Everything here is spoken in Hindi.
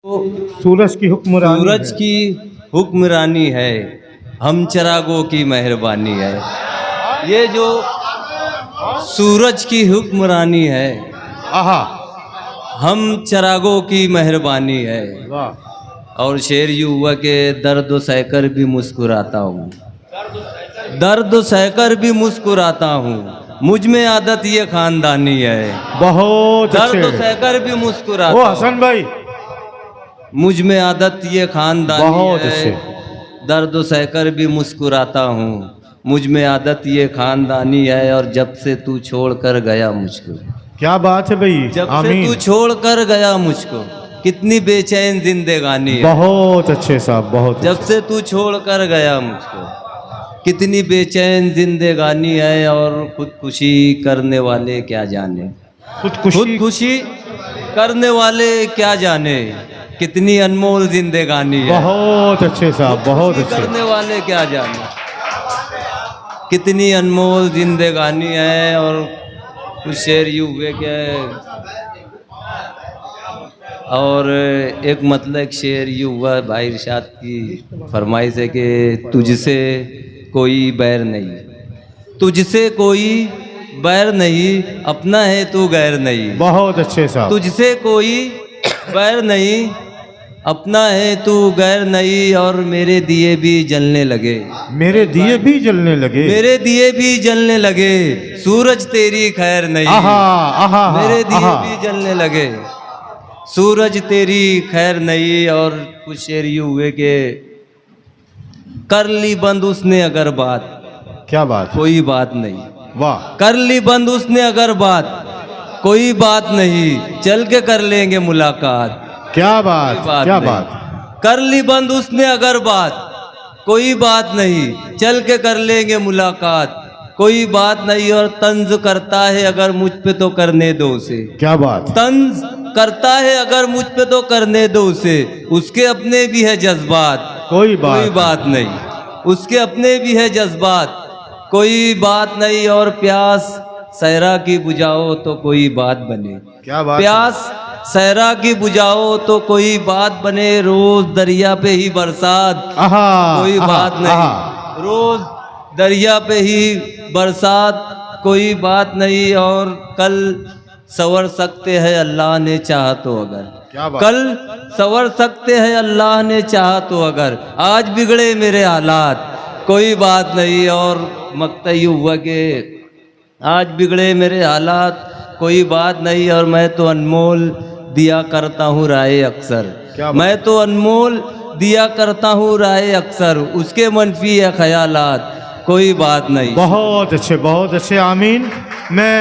सूरज की हुक्मरानी सूरज की हुक्मरानी है, हम चरागों की मेहरबानी है। ये जो सूरज की हुक्मरानी है, आहा, हम चरागों की मेहरबानी है। वाह, और शेर यूं हुआ के दर्द सहकर भी मुस्कुराता हूँ, दर्द सहकर भी मुस्कुराता हूँ, मुझ में आदत ये खानदानी है। बहुत दर्द अच्छे। सहकर भी मुस्कुराता ओ हूँ, हसन भाई, मुझ में आदत ये खानदानी बहुत है। अच्छे। दर्द सहकर भी मुस्कुराता हूँ, मुझ में आदत ये खानदानी है। और जब से तू छोड़ कर गया मुझको, क्या बात है भाई, जब से आमीन। तू छोड़ कर गया मुझको, कितनी बेचैन जिंदगानी है। बहुत अच्छे साहब, बहुत जब अच्छे। से तू छोड़ कर गया मुझको, कितनी बेचैन जिंदगानी है। और खुदकुशी करने वाले क्या जाने, खुदकुशी करने वाले क्या जाने, कितनी अनमोल जिंदगानी है। बहुत अच्छे साहब, बहुत खुदकुशी अच्छे। करने वाले क्या जाने, कितनी अनमोल जिंदगानी है। और कुछ शेर यूं हुए क्या, और एक मतलब एक शेर यूं हुआ, भाई इरशाद की फरमाइश है कि तुझसे कोई बैर नहीं, तुझसे कोई बैर नहीं, अपना है तू गैर नहीं। बहुत अच्छे साहब। तुझसे कोई बैर नहीं, अपना है तू गैर नहीं। और मेरे दिए भी जलने लगे, मेरे दिए भी जलने लगे। मेरे दिए भी जलने लगे, सूरज तेरी खैर नहीं। आहा, आहा, मेरे दिए आहा। भी जलने लगे, सूरज तेरी खैर नहीं। और कुछ शेर यूं हुए के कर ली बंद उसने अगर बात, क्या बात, कोई बात नहीं। वाह, कर ली बंद उसने अगर बात, कोई बात नहीं, चल के कर लेंगे मुलाकात। क्या बात, क्या नहीं। बात। कर ली बंद उसने अगर बात, कोई बात नहीं, चल के कर लेंगे मुलाकात। कोई बात नहीं। और तंज करता है अगर मुझ पे तो करने दो उसे, क्या बात, तंज करता है अगर मुझ पे तो करने दो उसे, उसके अपने भी है जज्बात। कोई कोई बात नहीं, उसके अपने भी है जज्बात, कोई बात नहीं। और प्यास सहरा की बुझाओ तो कोई बात बने, क्या बात। प्यास सहरा की बुझाओ तो कोई बात बने। रोज दरिया पे ही बरसात, आहा, कोई आहा, बात नहीं। आहा। रोज दरिया पे ही बरसात, कोई बात नहीं। और कल संवर सकते हैं अल्लाह ने चाहा तो अगर, क्या बात। कल संवर सकते हैं अल्लाह ने चाहा तो अगर, आज बिगड़े मेरे हालात, कोई बात नहीं। और मकता हुआ कि आज बिगड़े मेरे हालात, कोई बात नहीं। और मैं तो अनमोल दिया करता हूँ राय अक्सर, मैं तो अनमोल दिया करता हूँ राय अक्सर, उसके मनफी है ख्यालात, कोई बात नहीं। बहुत अच्छे, बहुत अच्छे, आमीन। मैं